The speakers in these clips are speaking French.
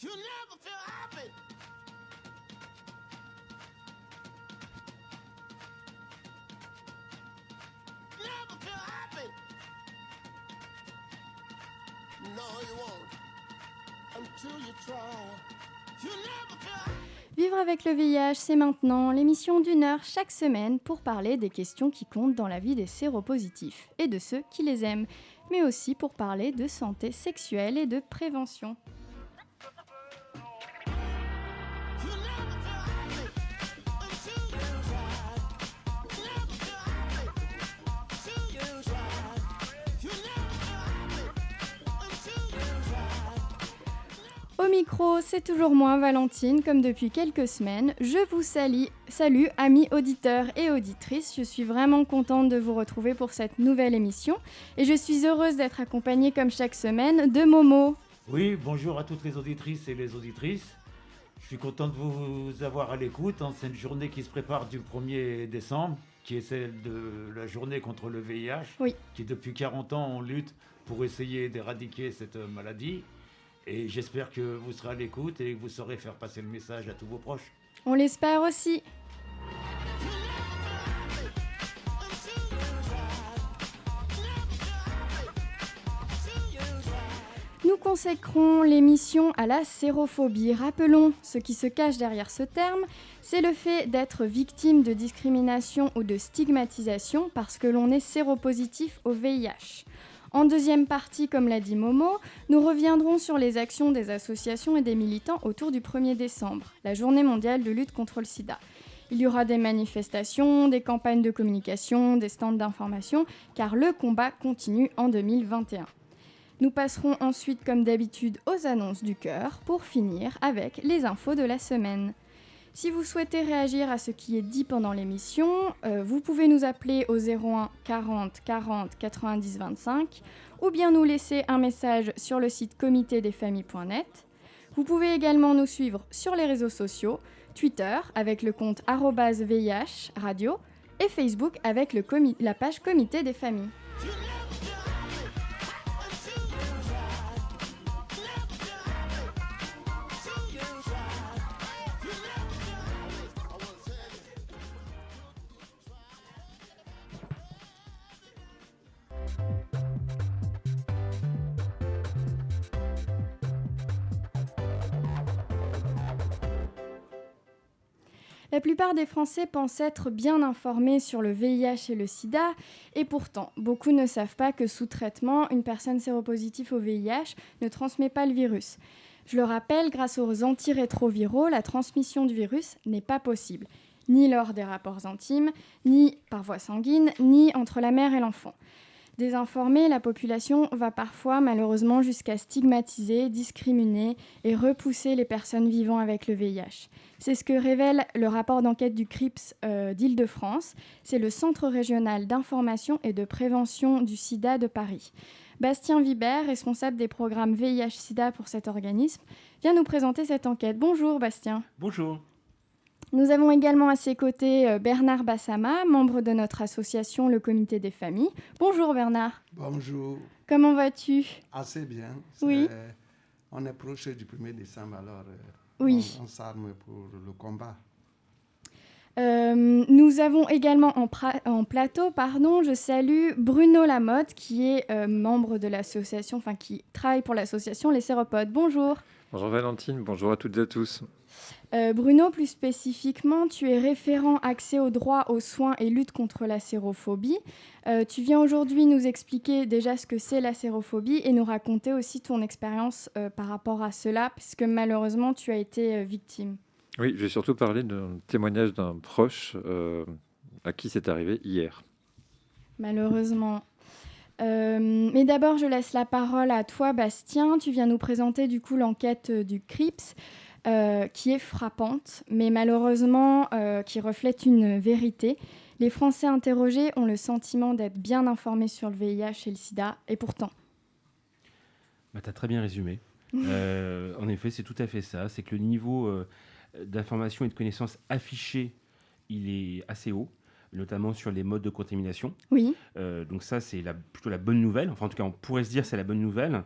You never feel happy. Never feel happy. No, you won't. Until you try. You never feel happy. Vivre avec le VIH, c'est maintenant l'émission d'une heure chaque semaine pour parler des questions qui comptent dans la vie des séropositifs et de ceux qui les aiment, mais aussi pour parler de santé sexuelle et de prévention. You never feel happy. Until you try. Never feel happy. Until you try. You never feel happy. Until you try. Au micro, c'est toujours moi, Valentine, comme depuis quelques semaines. Je vous salue, amis auditeurs et auditrices. Je suis vraiment contente de vous retrouver pour cette nouvelle émission. Et je suis heureuse d'être accompagnée, comme chaque semaine, de Momo. Oui, bonjour à toutes les auditrices et les auditrices. Je suis content de vous avoir à l'écoute en cette journée qui se prépare du 1er décembre, qui est celle de la journée contre le VIH, Oui. qui depuis 40 ans on lutte pour essayer d'éradiquer cette maladie. Et j'espère que vous serez à l'écoute et que vous saurez faire passer le message à tous vos proches. On l'espère aussi. Nous consacrons l'émission à la sérophobie. Rappelons ce qui se cache derrière ce terme, c'est le fait d'être victime de discrimination ou de stigmatisation parce que l'on est séropositif au VIH. En deuxième partie, comme l'a dit Momo, nous reviendrons sur les actions des associations et des militants autour du 1er décembre, la journée mondiale de lutte contre le sida. Il y aura des manifestations, des campagnes de communication, des stands d'information, car le combat continue en 2021. Nous passerons ensuite, comme d'habitude, aux annonces du cœur, pour finir avec les infos de la semaine. Si vous souhaitez réagir à ce qui est dit pendant l'émission, vous pouvez nous appeler au 01 40 40 90 25 ou bien nous laisser un message sur le site comitédesfamilles.net. Vous pouvez également nous suivre sur les réseaux sociaux, Twitter avec le compte @VIH Radio et Facebook avec la page Comité des familles. La plupart des Français pensent être bien informés sur le VIH et le sida, et pourtant, beaucoup ne savent pas que sous traitement, une personne séropositive au VIH ne transmet pas le virus. Je le rappelle, grâce aux antirétroviraux, la transmission du virus n'est pas possible, ni lors des rapports intimes, ni par voie sanguine, ni entre la mère et l'enfant. Désinformée, la population va parfois malheureusement jusqu'à stigmatiser, discriminer et repousser les personnes vivant avec le VIH. C'est ce que révèle le rapport d'enquête du CRIPS d'Île-de-France. C'est le Centre régional d'information et de prévention du sida de Paris. Bastien Vibert, responsable des programmes VIH-Sida pour cet organisme, vient nous présenter cette enquête. Bonjour Bastien. Bonjour. Nous avons également à ses côtés Bernard Bassama, membre de notre association Le Comité des familles. Bonjour Bernard. Bonjour. Comment vas-tu ? Assez bien. Oui. On est proche du 1er décembre, alors oui. on s'arme pour le combat. Nous avons également en plateau, je salue Bruno Lamotte, qui est membre de l'association, qui travaille pour l'association Les Séropodes. Bonjour. Bonjour Valentine, bonjour à toutes et à tous. Bruno, plus spécifiquement, tu es référent accès au droit aux soins et lutte contre la sérophobie. Tu viens aujourd'hui nous expliquer déjà ce que c'est la sérophobie et nous raconter aussi ton expérience par rapport à cela, puisque malheureusement tu as été victime. Oui, je vais surtout parler d'un témoignage d'un proche à qui c'est arrivé hier. Malheureusement. Mais d'abord, je laisse la parole à toi, Bastien. Tu viens nous présenter du coup l'enquête du CRIPS. Qui est frappante, mais malheureusement qui reflète une vérité. Les Français interrogés ont le sentiment d'être bien informés sur le VIH et le sida, et pourtant. Tu as très bien résumé. En effet, c'est tout à fait ça. C'est que le niveau d'information et de connaissances affiché, il est assez haut, notamment sur les modes de contamination. Oui. Donc ça, c'est plutôt la bonne nouvelle. Enfin, en tout cas, on pourrait se dire que c'est la bonne nouvelle.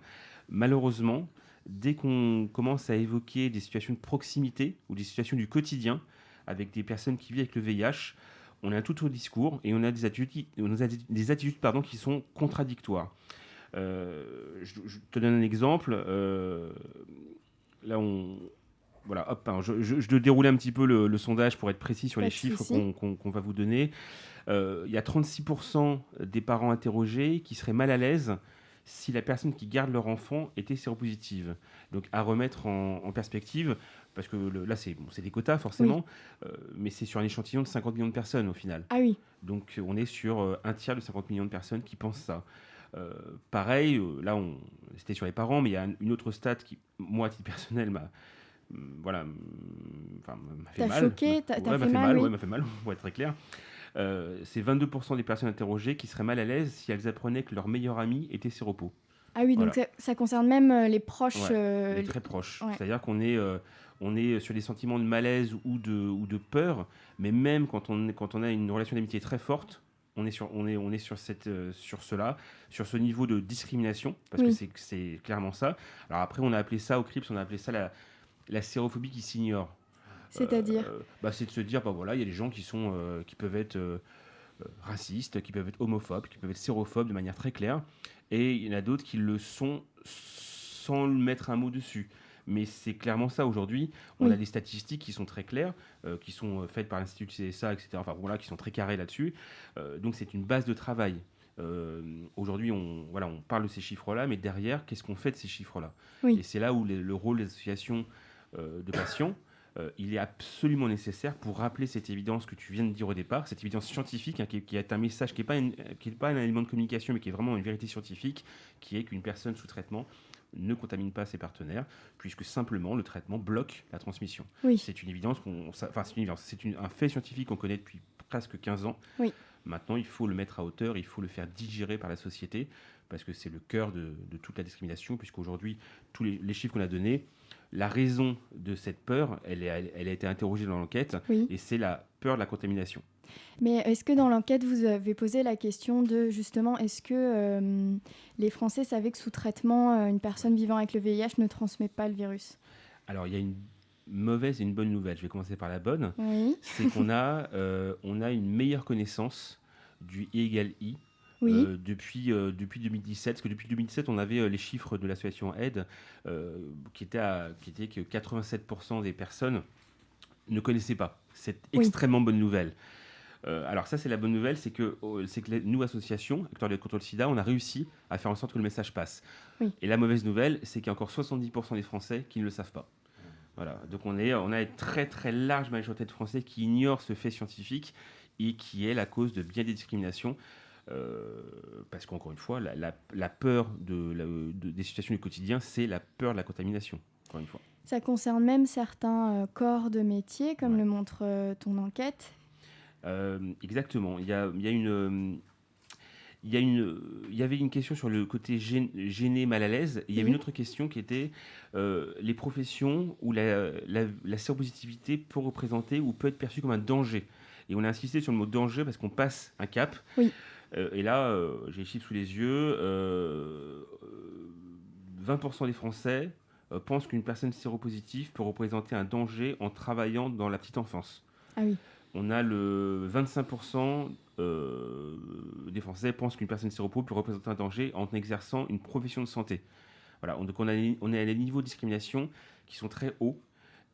Malheureusement, dès qu'on commence à évoquer des situations de proximité ou des situations du quotidien avec des personnes qui vivent avec le VIH, on a un tout autre discours et on a des attitudes, qui sont contradictoires. Je te donne un exemple. Là, voilà, hop, hein, je te déroule un petit peu le sondage pour être précis sur Pas les de chiffres souci. qu'on va vous donner. Il y a 36% des parents interrogés qui seraient mal à l'aise si la personne qui garde leur enfant était séropositive. Donc à remettre en perspective, parce que là c'est des quotas forcément, mais c'est sur un échantillon de 50 millions de personnes au final. Ah oui, Donc on est sur un tiers de 50 millions de personnes qui pensent ça. Pareil, là c'était sur les parents, mais il y a une autre stat qui, moi à titre personnel, voilà, m'a fait t'as mal. choqué, t'as Ouais, fait mal, oui. m'a fait mal, pour être très clair. C'est 22% des personnes interrogées qui seraient mal à l'aise si elles apprenaient que leur meilleur ami était séropo. Ah oui, donc Voilà. ça concerne même les proches. Ouais, mais très proche. Ouais. C'est-à-dire qu'on est, on est sur des sentiments de malaise ou de peur, mais même quand on a une relation d'amitié très forte, on est sur cela, sur ce niveau de discrimination, parce Oui. que c'est clairement ça. Alors après, on a appelé ça au CRIPS, on a appelé ça la sérophobie qui s'ignore. C'est-à-dire C'est de se dire, voilà, il y a des gens qui peuvent être racistes, qui peuvent être homophobes, qui peuvent être sérophobes de manière très claire, et il y en a d'autres qui le sont sans mettre un mot dessus. Mais c'est clairement ça aujourd'hui. On Oui. a des statistiques qui sont très claires, qui sont faites par l'Institut CSA, etc. Enfin voilà, qui sont très carrées là-dessus. Donc c'est une base de travail. Aujourd'hui, on parle de ces chiffres-là, mais derrière, qu'est-ce qu'on fait de ces chiffres-là? Oui. Et c'est là où le rôle des associations de patients, il est absolument nécessaire pour rappeler cette évidence que tu viens de dire au départ, cette évidence scientifique, hein, qui est un message qui n'est pas un élément de communication, mais qui est vraiment une vérité scientifique, qui est qu'une personne sous traitement ne contamine pas ses partenaires, puisque simplement le traitement bloque la transmission. Oui. C'est une évidence, un fait scientifique qu'on connaît depuis presque 15 ans. Oui. Maintenant, il faut le mettre à hauteur, il faut le faire digérer par la société, parce que c'est le cœur de toute la discrimination, puisqu'aujourd'hui, tous les chiffres qu'on a donnés, la raison de cette peur, elle a été interrogée dans l'enquête, Oui. et c'est la peur de la contamination. Mais est-ce que dans l'enquête, vous avez posé la question de justement, est-ce que les Français savaient que sous traitement, une personne vivant avec le VIH ne transmet pas le virus? Alors, il y a une mauvaise et une bonne nouvelle. Je vais commencer par la bonne. Oui. C'est qu'on a une meilleure connaissance du I égale I Oui. depuis 2017. Parce que depuis 2017, on avait les chiffres de l'association AID qui étaient que 87% des personnes ne connaissaient pas. C'est Oui. extrêmement bonne nouvelle. Alors ça, c'est la bonne nouvelle, c'est que nous, associations, acteurs de lutte contre le sida, on a réussi à faire en sorte que le message passe. Oui. Et la mauvaise nouvelle, c'est qu'il y a encore 70% des Français qui ne le savent pas. Voilà. Donc on a une très très large majorité de Français qui ignorent ce fait scientifique et qui est la cause de bien des discriminations. Parce qu'encore une fois, la peur des situations du quotidien, c'est la peur de la contamination, encore une fois. Ça concerne même certains corps de métier, comme Ouais. le montre ton enquête. Exactement. Il y avait une question sur le côté gêné, mal à l'aise. Et il y avait Oui. une autre question qui était les professions où la séropositivité peut représenter ou peut être perçue comme un danger. Et on a insisté sur le mot danger parce qu'on passe un cap. Oui. Et là, j'ai les chiffres sous les yeux. 20% des Français pensent qu'une personne séropositive peut représenter un danger en travaillant dans la petite enfance. Ah oui. On a le 25% des Français pensent qu'une personne séropo peut représenter un danger en exerçant une profession de santé. Voilà, donc on est à des niveaux de discrimination qui sont très hauts.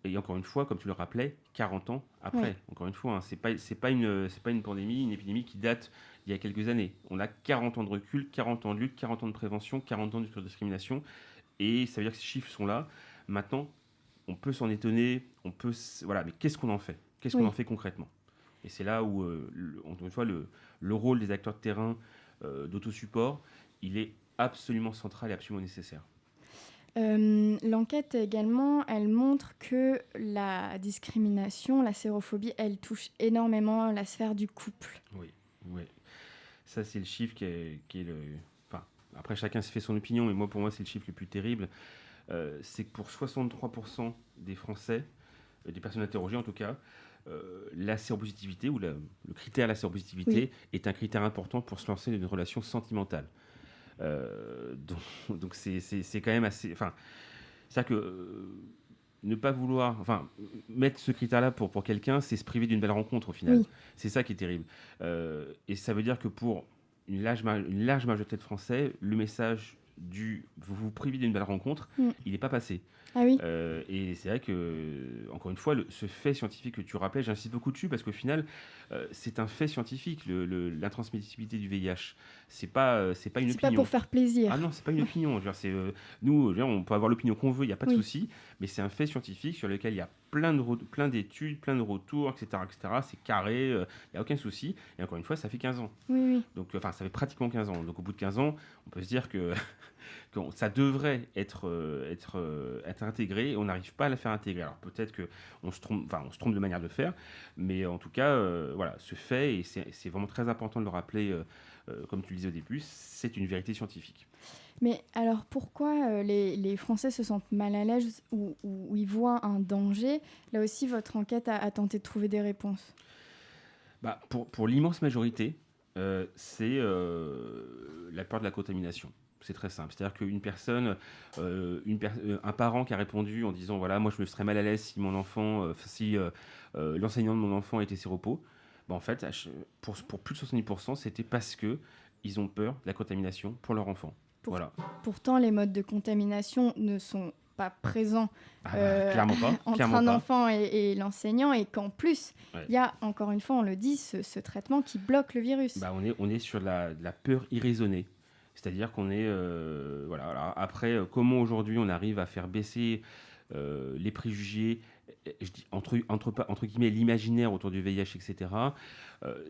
Et encore une fois, comme tu le rappelais, 40 ans après. Ouais. Encore une fois, hein, c'est pas une pandémie, une épidémie qui date d'il y a quelques années. On a 40 ans de recul, 40 ans de lutte, 40 ans de prévention, 40 ans de lutte contre la discrimination. Et ça veut dire que ces chiffres sont là. Maintenant, on peut s'en étonner, voilà, mais qu'est-ce qu'on en fait? Qu'est-ce qu'on Oui. en fait concrètement? Et c'est là où, encore une fois, le rôle des acteurs de terrain d'autosupport, il est absolument central et absolument nécessaire. L'enquête également, elle montre que la discrimination, la sérophobie, elle touche énormément la sphère du couple. Oui. Ça, c'est le chiffre qui est le... Enfin, après, chacun se fait son opinion, mais pour moi, c'est le chiffre le plus terrible. C'est que pour 63% des Français, des personnes interrogées en tout cas, la séropositivité ou le critère de la séropositivité est un critère important pour se lancer dans une relation sentimentale. Donc c'est quand même assez... Enfin, C'est-à-dire que ne pas vouloir, enfin, mettre ce critère-là pour quelqu'un, c'est se priver d'une belle rencontre au final. Oui. C'est ça qui est terrible. Et ça veut dire que pour une large majorité de Français, le message du vous vous privez d'une belle rencontre, il n'est pas passé. Ah oui. Et c'est vrai que, encore une fois, ce fait scientifique que tu rappelles, j'insiste beaucoup dessus parce qu'au final, c'est un fait scientifique, l'intransmissibilité du VIH. C'est pas une C'est opinion. pas pour faire plaisir. Ah non, c'est pas une opinion. Je veux dire, nous, je veux dire, on peut avoir l'opinion qu'on veut, il n'y a pas de Oui. souci, mais c'est un fait scientifique sur lequel il y a plein d'études, plein de retours, etc. etc. C'est carré, il n'y a aucun souci. Et encore une fois, ça fait 15 ans. Oui, oui. Donc, enfin, ça fait pratiquement 15 ans. Donc, au bout de 15 ans, on peut se dire que ça devrait être intégré et on n'arrive pas à la faire intégrer. Alors peut-être qu'on se trompe de manière de faire, mais en tout cas, voilà, ce fait, et c'est vraiment très important de le rappeler, comme tu le disais au début, c'est une vérité scientifique. Mais alors pourquoi les Français se sentent mal à l'aise ou ils voient un danger? Là aussi, votre enquête a tenté de trouver des réponses. Bah, pour l'immense majorité, c'est la peur de la contamination. C'est très simple. C'est-à-dire qu'une personne, un parent qui a répondu en disant voilà, moi je me serais mal à l'aise si mon enfant, si l'enseignant de mon enfant était séropo. Bah, en fait, pour plus de 70%, c'était parce que ils ont peur de la contamination pour leur enfant. Voilà. Pourtant, les modes de contamination ne sont pas présents Clairement pas. entre Clairement un pas. enfant et l'enseignant, et qu'en plus, Ouais. il y a, encore une fois, on le dit, ce traitement qui bloque le virus. Bah, on est sur de la peur irraisonnée. C'est-à-dire qu'on est... voilà. Alors après, comment aujourd'hui on arrive à faire baisser les préjugés, je dis entre guillemets l'imaginaire autour du VIH, etc.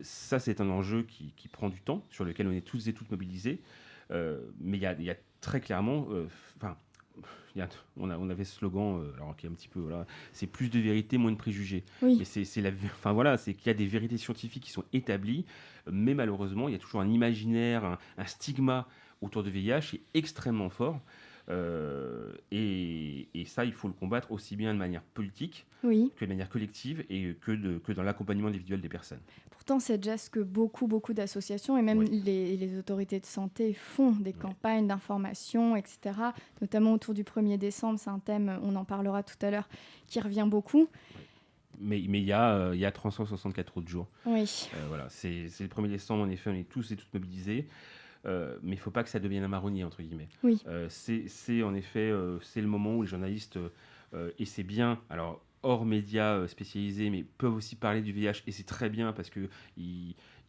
Ça, c'est un enjeu qui prend du temps, sur lequel on est tous et toutes mobilisés. Mais il y a très clairement... on avait ce slogan, alors qui est un petit peu... Voilà, c'est plus de vérité, moins de préjugés. Oui. Mais c'est qu'il y a des vérités scientifiques qui sont établies, mais malheureusement, il y a toujours un imaginaire, un stigma autour du VIH qui est extrêmement fort. Et ça, il faut le combattre aussi bien de manière politique Oui. que de manière collective et que dans l'accompagnement individuel des personnes. Pourtant, c'est déjà ce que beaucoup d'associations et même Oui. les autorités de santé font, des campagnes d'information, etc. Notamment autour du 1er décembre, c'est un thème, on en parlera tout à l'heure, qui revient beaucoup. Mais il y a 364 autres jours. Oui. Voilà, c'est le 1er décembre, en effet, on est tous et toutes mobilisés. Mais il ne faut pas que ça devienne un marronnier, entre guillemets. Oui. C'est en effet c'est le moment où les journalistes, et c'est bien, alors hors médias spécialisés, mais peuvent aussi parler du VIH, et c'est très bien parce que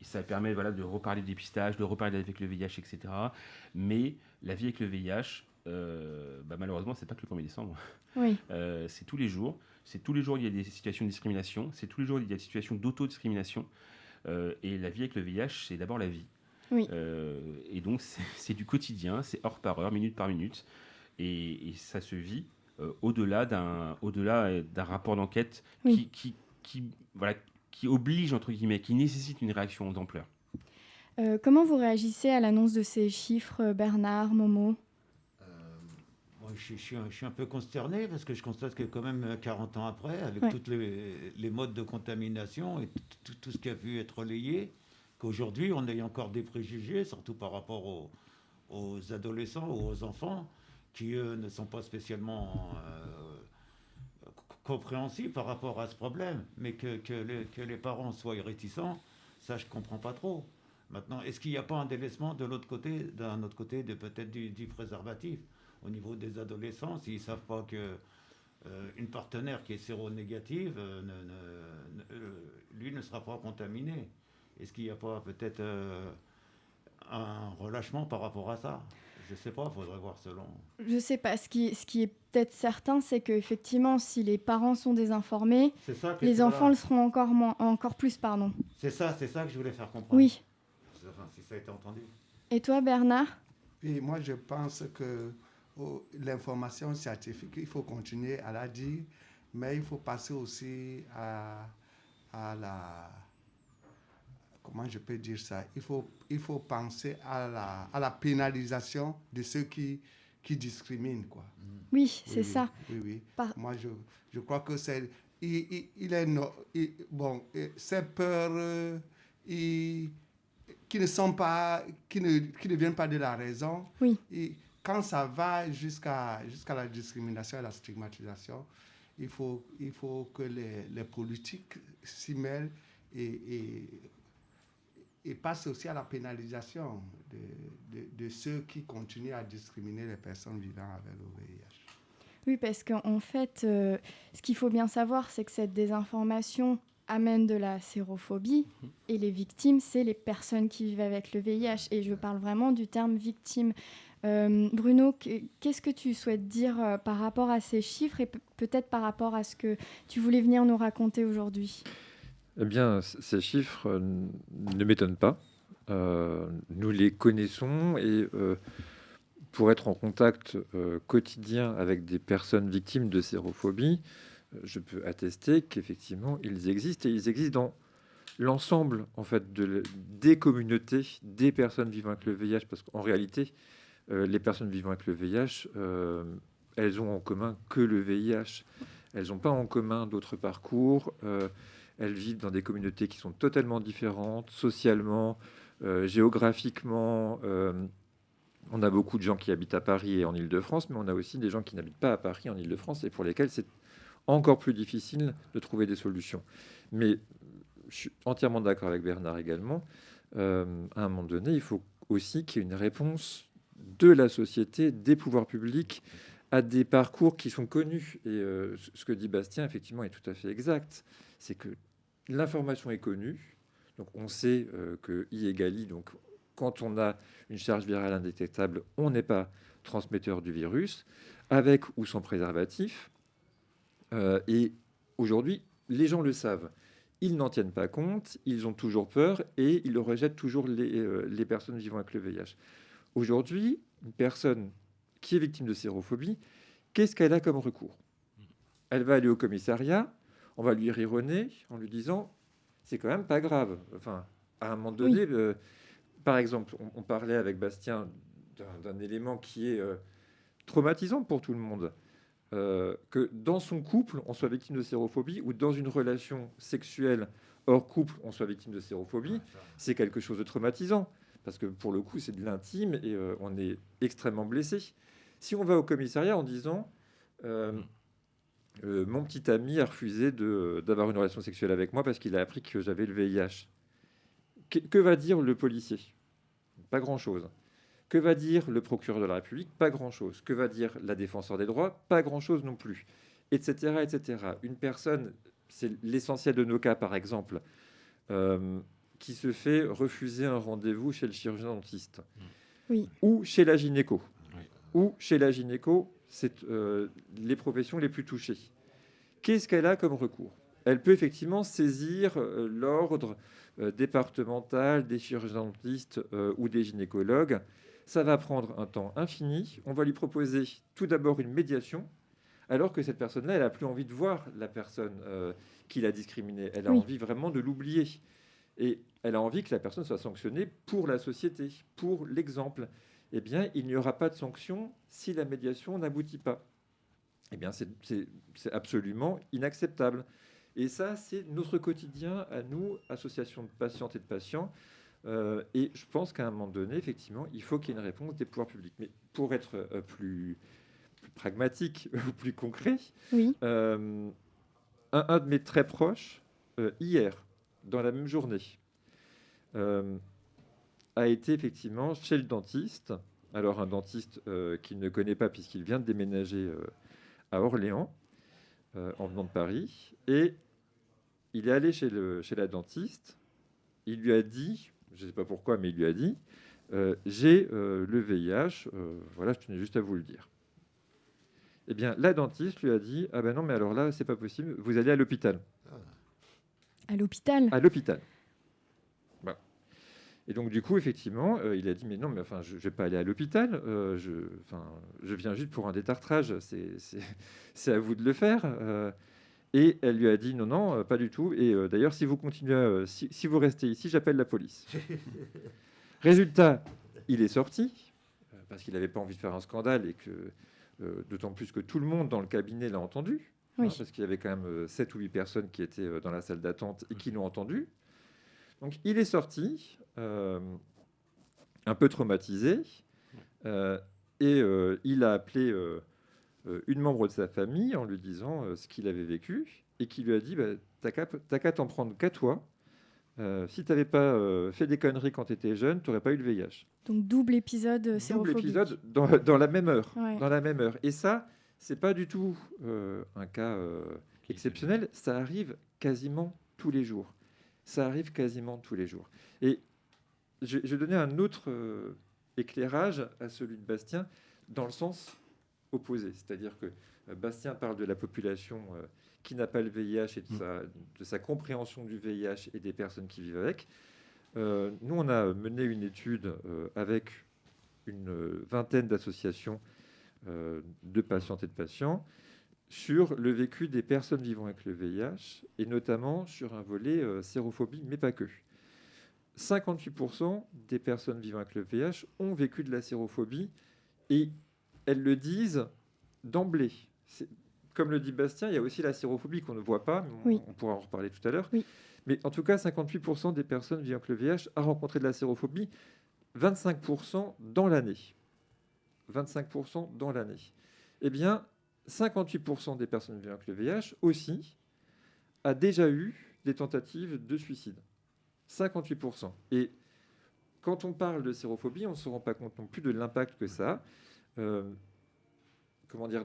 ça permet voilà, de reparler du dépistage, de reparler avec le VIH, etc. Mais la vie avec le VIH, malheureusement, c'est pas que le 1er décembre. Oui. C'est tous les jours. C'est tous les jours il y a des situations de discrimination. C'est tous les jours il y a des situations d'autodiscrimination. Et la vie avec le VIH, c'est d'abord la vie. Oui. Et donc, c'est du quotidien, c'est heure par heure, minute par minute. Et ça se vit au-delà d'un rapport d'enquête Oui. qui oblige, entre guillemets, qui nécessite une réaction d'ampleur. Comment vous réagissez à l'annonce de ces chiffres, Bernard, Momo? Moi, je suis un peu consterné parce que je constate que quand même 40 ans après, avec Ouais. tous les modes de contamination et tout ce qui a pu être relayé, qu'aujourd'hui on ait encore des préjugés, surtout par rapport aux adolescents ou aux enfants, qui eux ne sont pas spécialement compréhensibles par rapport à ce problème, mais que les parents soient réticents, ça je comprends pas trop. Maintenant, est-ce qu'il n'y a pas un délaissement d'un autre côté, de peut-être du préservatif au niveau des adolescents, s'ils ne savent pas que une partenaire qui est séronégative, lui ne sera pas contaminé. Est-ce qu'il n'y a pas peut-être un relâchement par rapport à ça? Je ne sais pas, il faudrait voir selon. Je sais pas. Ce qui est peut-être certain, c'est qu'effectivement, si les parents sont désinformés, C'est ça que les voilà. enfants le seront encore plus. Pardon. C'est ça que je voulais faire comprendre. Oui. Enfin, si ça a été entendu. Et toi, Bernard? Et moi, je pense que l'information scientifique, il faut continuer à la dire, mais il faut passer aussi à la... Comment je peux dire ça? Il faut penser à la pénalisation de ceux qui discriminent, quoi. Oui, c'est ça. Oui. Par- Moi, je crois que c'est... ces peurs qui ne viennent pas de la raison, Oui. quand ça va jusqu'à la discrimination et la stigmatisation, il faut que les politiques s'y mêlent et passent aussi à la pénalisation de ceux qui continuent à discriminer les personnes vivant avec le VIH. Oui, parce qu'en fait, ce qu'il faut bien savoir, c'est que cette désinformation amène de la sérophobie et les victimes, c'est les personnes qui vivent avec le VIH. Et je parle vraiment du terme victime. Bruno, qu'est-ce que tu souhaites dire par rapport à ces chiffres et peut-être par rapport à ce que tu voulais venir nous raconter aujourd'hui ? Eh bien, ces chiffres ne m'étonnent pas. Nous les connaissons et pour être en contact quotidien avec des personnes victimes de sérophobie, je peux attester qu'effectivement, ils existent et ils existent dans l'ensemble en fait des communautés, des personnes vivant avec le VIH, parce qu'en réalité, les personnes vivant avec le VIH, elles ont en commun que le VIH. Elles n'ont pas en commun d'autres parcours. Elles vivent dans des communautés qui sont totalement différentes, socialement, géographiquement. On a beaucoup de gens qui habitent à Paris et en Île-de-France, mais on a aussi des gens qui n'habitent pas à Paris, en Île-de-France, et pour lesquels c'est encore plus difficile de trouver des solutions. Mais je suis entièrement d'accord avec Bernard également. À un moment donné, il faut aussi qu'il y ait une réponse de la société, des pouvoirs publics, à des parcours qui sont connus. Et ce que dit Bastien, effectivement, est tout à fait exact. C'est que l'information est connue. Donc, on sait que I égale I. Donc, quand on a une charge virale indétectable, on n'est pas transmetteur du virus, avec ou sans préservatif. Et aujourd'hui, les gens le savent. Ils n'en tiennent pas compte, ils ont toujours peur et ils rejettent toujours les personnes vivant avec le VIH. Aujourd'hui, une personne qui est victime de sérophobie, qu'est-ce qu'elle a comme recours ? Elle va aller au commissariat, on va lui rire au nez en lui disant « c'est quand même pas grave ». Enfin, à un moment donné, par exemple, on parlait avec Bastien d'un élément qui est traumatisant pour tout le monde. Que dans son couple, on soit victime de sérophobie ou dans une relation sexuelle hors couple, on soit victime de sérophobie, c'est quelque chose de traumatisant. Parce que pour le coup, c'est de l'intime et on est extrêmement blessé. Si on va au commissariat en disant mon petit ami a refusé d'avoir une relation sexuelle avec moi parce qu'il a appris que j'avais le VIH, que va dire le policier ? Pas grand-chose. Que va dire le procureur de la République ? Pas grand-chose. Que va dire la défenseur des droits ? Pas grand-chose non plus. Etc., etc. Une personne, c'est l'essentiel de nos cas, par exemple, qui se fait refuser un rendez-vous chez le chirurgien dentiste. Oui. Ou chez la gynéco. Oui. Ou chez la gynéco, c'est les professions les plus touchées. Qu'est-ce qu'elle a comme recours ? Elle peut effectivement saisir l'ordre départemental des chirurgiens dentistes ou des gynécologues. Ça va prendre un temps infini. On va lui proposer tout d'abord une médiation, alors que cette personne-là, elle n'a plus envie de voir la personne qui l'a discriminée. Elle a envie vraiment de l'oublier. Et elle a envie que la personne soit sanctionnée pour la société, pour l'exemple. Eh bien, il n'y aura pas de sanction si la médiation n'aboutit pas. Eh bien, c'est absolument inacceptable. Et ça, c'est notre quotidien à nous, association de patientes et de patients. Et je pense qu'à un moment donné, effectivement, il faut qu'il y ait une réponse des pouvoirs publics. Mais pour être plus pragmatique ou plus concret, un de mes très proches, hier, dans la même journée, a été effectivement chez le dentiste. Alors un dentiste qu'il ne connaît pas puisqu'il vient de déménager à Orléans, en venant de Paris. Et il est allé chez la dentiste. Il lui a dit, je ne sais pas pourquoi, mais il lui a dit, j'ai le VIH, voilà, je tenais juste à vous le dire. Eh bien, la dentiste lui a dit, ah ben non, mais alors là, c'est pas possible, vous allez à l'hôpital. À l'hôpital ? À l'hôpital. Voilà. Et donc, du coup, effectivement, il a dit, mais non, mais enfin, je ne vais pas aller à l'hôpital, je viens juste pour un détartrage, c'est à vous de le faire. Et elle lui a dit non, non, pas du tout. Et d'ailleurs, si vous continuez, si vous restez ici, j'appelle la police. Résultat, il est sorti parce qu'il n'avait pas envie de faire un scandale et que d'autant plus que tout le monde dans le cabinet l'a entendu, parce qu'il y avait quand même 7 ou 8 personnes qui étaient dans la salle d'attente et qui l'ont entendu. Donc, il est sorti, un peu traumatisé. Et il a appelé une membre de sa famille en lui disant ce qu'il avait vécu et qui lui a dit t'as qu'à t'en prendre qu'à toi. Si tu n'avais pas fait des conneries quand tu étais jeune, tu n'aurais pas eu le VIH. Donc double épisode Double sérophobique. épisode dans la même heure. Ouais. Dans la même heure. Et ça, c'est pas du tout un cas exceptionnel. Ça arrive quasiment tous les jours. Ça arrive quasiment tous les jours. Et je vais donner un autre éclairage à celui de Bastien dans le sens opposé. C'est-à-dire que Bastien parle de la population qui n'a pas le VIH et de sa compréhension du VIH et des personnes qui vivent avec. Nous, on a mené une étude avec une vingtaine d'associations de patientes et de patients sur le vécu des personnes vivant avec le VIH et notamment sur un volet sérophobie, mais pas que. 58% des personnes vivant avec le VIH ont vécu de la sérophobie et elles le disent d'emblée. Comme le dit Bastien, il y a aussi la sérophobie qu'on ne voit pas, mais on pourra en reparler tout à l'heure. Oui. Mais en tout cas, 58% des personnes vivant avec le VIH a rencontré de la sérophobie, 25% dans l'année. 25% dans l'année. Eh bien, 58% des personnes vivant avec le VIH aussi a déjà eu des tentatives de suicide. 58%. Et quand on parle de sérophobie, on ne se rend pas compte non plus de l'impact que ça a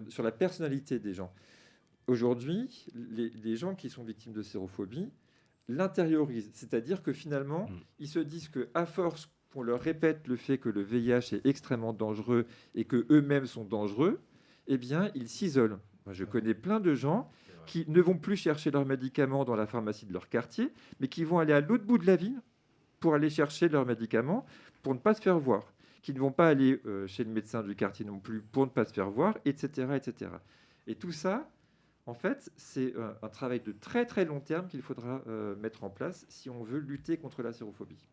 sur la personnalité des gens. Aujourd'hui, les gens qui sont victimes de sérophobie l'intériorisent. C'est-à-dire que finalement, ils se disent qu'à force qu'on leur répète le fait que le VIH est extrêmement dangereux et qu'eux-mêmes sont dangereux, eh bien, ils s'isolent. Moi, je connais plein de gens qui ne vont plus chercher leurs médicaments dans la pharmacie de leur quartier, mais qui vont aller à l'autre bout de la ville pour aller chercher leurs médicaments pour ne pas se faire voir, qui ne vont pas aller chez le médecin du quartier non plus pour ne pas se faire voir, etc., etc. Et tout ça, en fait, c'est un travail de très très long terme qu'il faudra mettre en place si on veut lutter contre la sérophobie.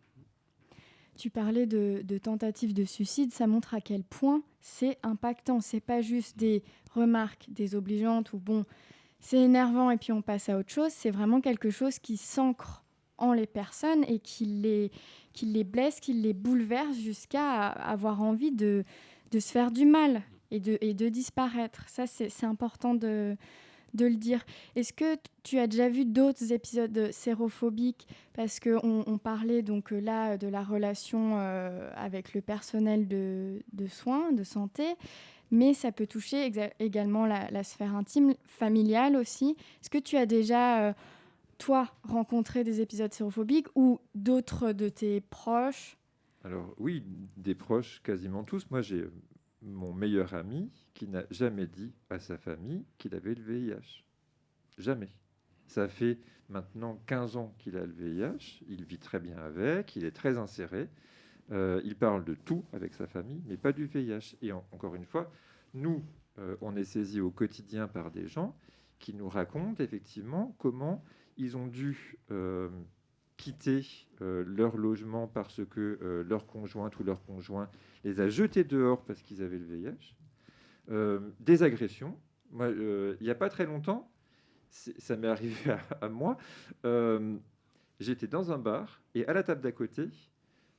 Tu parlais de tentatives de suicide, ça montre à quel point c'est impactant. C'est pas juste des remarques désobligeantes ou bon, c'est énervant et puis on passe à autre chose. C'est vraiment quelque chose qui s'ancre en les personnes et qui les blesse, qui les bouleverse jusqu'à avoir envie de se faire du mal et de disparaître. Ça, c'est important de le dire. Est-ce que tu as déjà vu d'autres épisodes sérophobiques? Parce qu'on parlait donc là de la relation avec le personnel de soins, de santé, mais ça peut toucher également la sphère intime, familiale aussi. Est-ce que tu as déjà, toi, rencontré des épisodes sérophobiques ou d'autres de tes proches? Alors oui, des proches, quasiment tous. Moi, j'ai mon meilleur ami qui n'a jamais dit à sa famille qu'il avait le VIH. Jamais. Ça fait maintenant 15 ans qu'il a le VIH. Il vit très bien avec, il est très inséré. Il parle de tout avec sa famille, mais pas du VIH. Et encore une fois, nous, on est saisis au quotidien par des gens qui nous racontent effectivement comment ils ont dû quitter leur logement parce que leur conjointe ou leur conjoint les a jetés dehors parce qu'ils avaient le VIH. Des agressions. Moi, il n'y a pas très longtemps, ça m'est arrivé à moi. J'étais dans un bar et à la table d'à côté,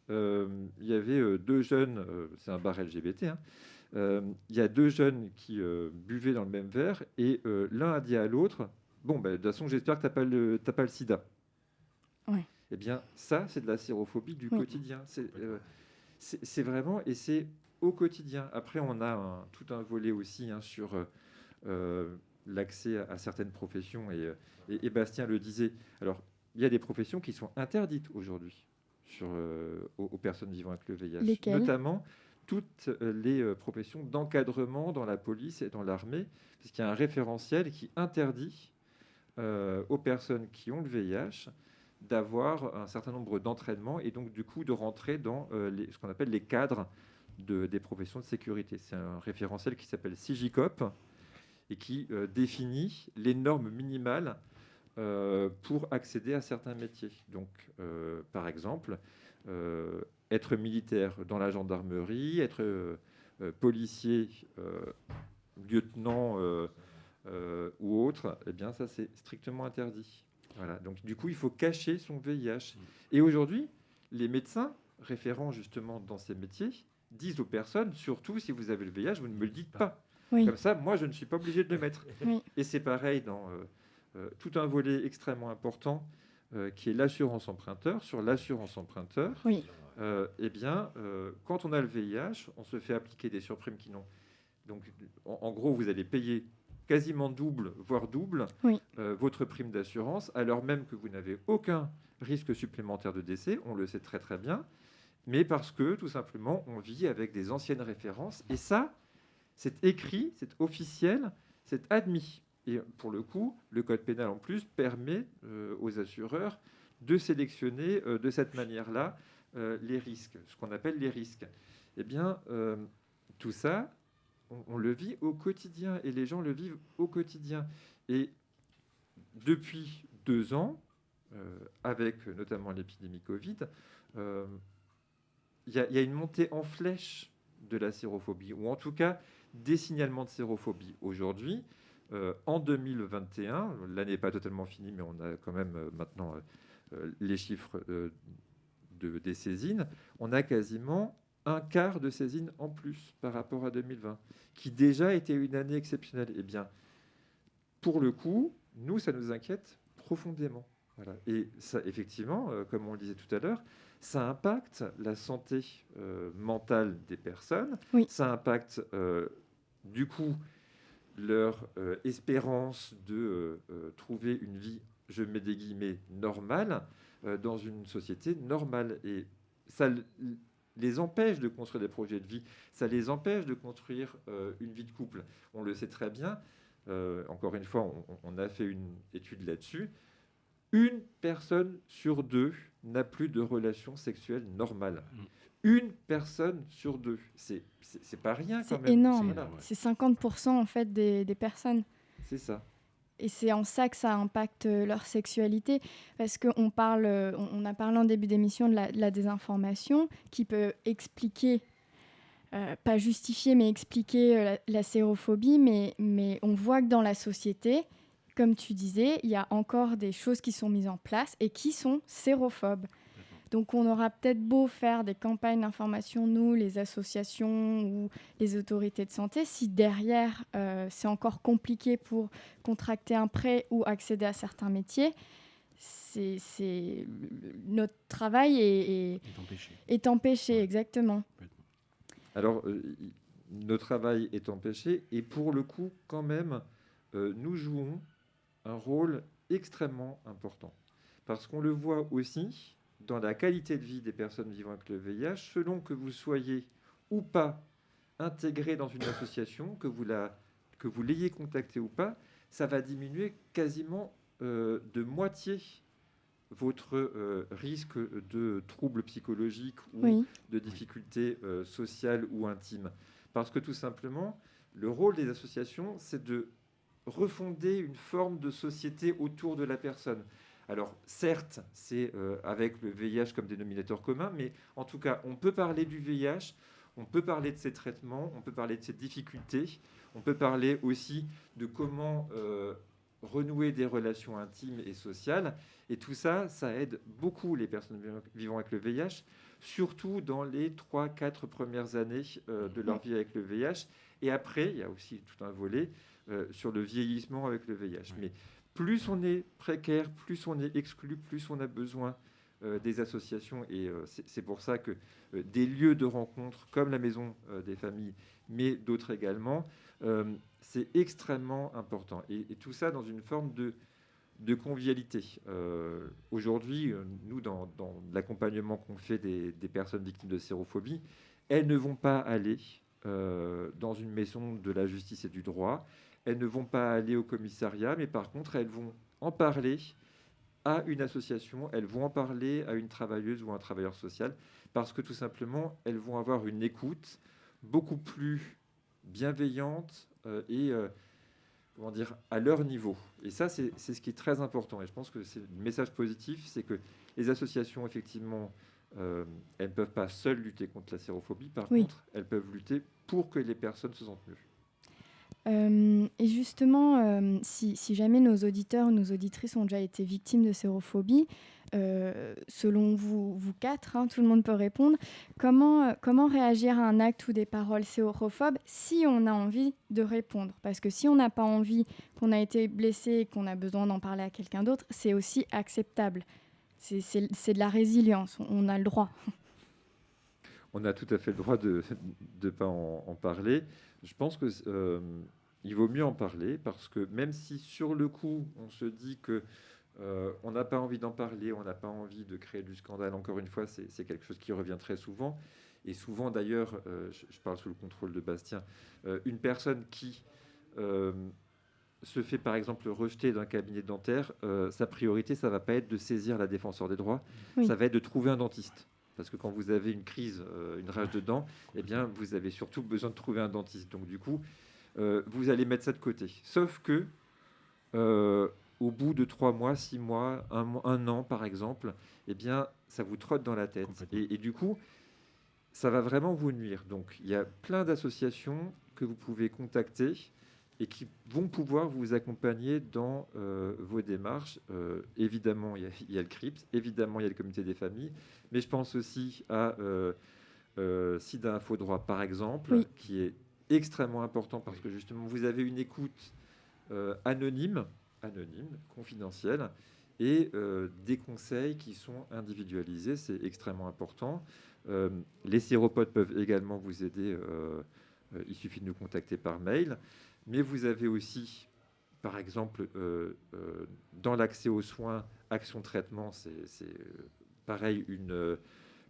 il y avait deux jeunes, c'est un bar LGBT, hein, il y a deux jeunes qui buvaient dans le même verre et l'un a dit à l'autre, bon, de toute façon, j'espère que t'as pas le sida. Ouais. Eh bien, ça, c'est de la sérophobie du quotidien. C'est vraiment, et c'est au quotidien. Après, on a tout un volet aussi sur l'accès à certaines professions, et Bastien le disait. Alors, il y a des professions qui sont interdites aujourd'hui aux personnes vivant avec le VIH. Lesquelles ? Notamment toutes les professions d'encadrement dans la police et dans l'armée, parce qu'il y a un référentiel qui interdit aux personnes qui ont le VIH d'avoir un certain nombre d'entraînements et donc du coup de rentrer dans ce qu'on appelle les cadres des professions de sécurité. C'est un référentiel qui s'appelle CIGICOP et qui définit les normes minimales pour accéder à certains métiers. Donc, par exemple, être militaire dans la gendarmerie, être policier, lieutenant ou autre, eh bien ça c'est strictement interdit. Voilà. Donc du coup, il faut cacher son VIH. Et aujourd'hui, les médecins référents justement dans ces métiers disent aux personnes, surtout si vous avez le VIH, vous ne me le dites pas. Oui. Comme ça, moi, je ne suis pas obligé de le mettre. Oui. Et c'est pareil dans tout un volet extrêmement important qui est l'assurance emprunteur. Sur l'assurance emprunteur, Oui. Quand on a le VIH, on se fait appliquer des surprimes qui n'ont... Donc, en gros, vous allez payer quasiment double, voire double, Oui. votre prime d'assurance, alors même que vous n'avez aucun risque supplémentaire de décès, on le sait très très bien, mais parce que, tout simplement, on vit avec des anciennes références. Et ça, c'est écrit, c'est officiel, c'est admis. Et pour le coup, le code pénal, en plus, permet aux assureurs de sélectionner de cette manière-là les risques, ce qu'on appelle les risques. Eh bien, tout ça, on le vit au quotidien, et les gens le vivent au quotidien. Et depuis 2 ans, avec notamment l'épidémie Covid, il y a une montée en flèche de la sérophobie, ou en tout cas des signalements de sérophobie. Aujourd'hui, en 2021, l'année n'est pas totalement finie, mais on a quand même maintenant les chiffres des saisines, on a quasiment un quart de saisines en plus par rapport à 2020, qui déjà était une année exceptionnelle. Eh bien, pour le coup, nous, ça nous inquiète profondément. Voilà. Et ça, effectivement, comme on le disait tout à l'heure, ça impacte la santé mentale des personnes. Oui. Ça impacte, du coup, leur espérance de trouver une vie, je mets des guillemets, normale, dans une société normale. Et ça les empêche de construire des projets de vie. Ça les empêche de construire une vie de couple. On le sait très bien. Encore une fois, on a fait une étude là-dessus. 1 personne sur 2 n'a plus de relation sexuelle normale. 1 personne sur 2. C'est pas rien quand C'est même. énorme. Voilà. C'est 50% en fait des personnes. C'est ça. Et c'est en ça que ça impacte leur sexualité. Parce qu'on parle, on a parlé en début d'émission de la désinformation qui peut expliquer, pas justifier, mais expliquer la sérophobie. Mais on voit que dans la société, comme tu disais, il y a encore des choses qui sont mises en place et qui sont sérophobes. Donc on aura peut-être beau faire des campagnes d'information, nous, les associations ou les autorités de santé, si derrière c'est encore compliqué pour contracter un prêt ou accéder à certains métiers, notre travail est empêché, exactement. Alors, notre travail est empêché, et pour le coup, quand même, nous jouons un rôle extrêmement important. Parce qu'on le voit aussi dans la qualité de vie des personnes vivant avec le VIH, selon que vous soyez ou pas intégré dans une association, que vous l'ayez contacté ou pas, ça va diminuer quasiment de moitié votre risque de troubles psychologiques ou Oui. de difficultés sociales ou intimes. Parce que tout simplement, le rôle des associations, c'est de refonder une forme de société autour de la personne. Alors, certes, c'est avec le VIH comme dénominateur commun, mais en tout cas, on peut parler du VIH, on peut parler de ses traitements, on peut parler de ses difficultés, on peut parler aussi de comment renouer des relations intimes et sociales. Et tout ça, ça aide beaucoup les personnes vivant avec le VIH, surtout dans les 3-4 premières années de leur vie avec le VIH. Et après, il y a aussi tout un volet sur le vieillissement avec le VIH. Mais plus on est précaire, plus on est exclu, plus on a besoin des associations. Et c'est pour ça que des lieux de rencontre comme la Maison des Familles, mais d'autres également, c'est extrêmement important. Et tout ça dans une forme de convivialité. Aujourd'hui, nous, dans l'accompagnement qu'on fait des personnes victimes de sérophobie, elles ne vont pas aller dans une maison de la justice et du droit. Elles ne vont pas aller au commissariat, mais par contre, elles vont en parler à une association, elles vont en parler à une travailleuse ou un travailleur social, parce que tout simplement, elles vont avoir une écoute beaucoup plus bienveillante et comment dire, à leur niveau. Et ça, c'est ce qui est très important. Et je pense que c'est le message positif, c'est que les associations, effectivement, elles ne peuvent pas seules lutter contre la sérophobie. Par contre, elles peuvent lutter pour que les personnes se sentent mieux. Et justement, si jamais nos auditeurs ou nos auditrices ont déjà été victimes de sérophobie, Selon vous quatre, hein, tout le monde peut répondre, comment réagir à un acte ou des paroles sérophobes si on a envie de répondre? Parce que si on n'a pas envie, qu'on a été blessé et qu'on a besoin d'en parler à quelqu'un d'autre, c'est aussi acceptable. C'est de la résilience, on a le droit. On a tout à fait le droit de ne pas en parler. Je pense que il vaut mieux en parler parce que même si sur le coup, on se dit que on n'a pas envie d'en parler, on n'a pas envie de créer du scandale, encore une fois, c'est quelque chose qui revient très souvent. Et souvent, d'ailleurs, je parle sous le contrôle de Bastien, une personne qui se fait par exemple rejeter d'un cabinet dentaire, sa priorité, ça va pas être de saisir la défenseur des droits, Oui. ça va être de trouver un dentiste. Parce que quand vous avez une crise, une rage de dents, eh bien, vous avez surtout besoin de trouver un dentiste. Donc, du coup, vous allez mettre ça de côté. Sauf que, au bout de 3 mois, 6 mois, un an, par exemple, eh bien, ça vous trotte dans la tête. Et du coup, ça va vraiment vous nuire. Donc, il y a plein d'associations que vous pouvez contacter et qui vont pouvoir vous accompagner dans vos démarches. Évidemment, il y a le CRIPS, évidemment, il y a le comité des familles, mais je pense aussi à SIDA Info Droit, par exemple, Oui. qui est extrêmement important parce que justement, vous avez une écoute anonyme, confidentielle, et des conseils qui sont individualisés, c'est extrêmement important. Les séropodes peuvent également vous aider, il suffit de nous contacter par mail. Mais vous avez aussi, par exemple, dans l'accès aux soins, Action Traitement, c'est pareil,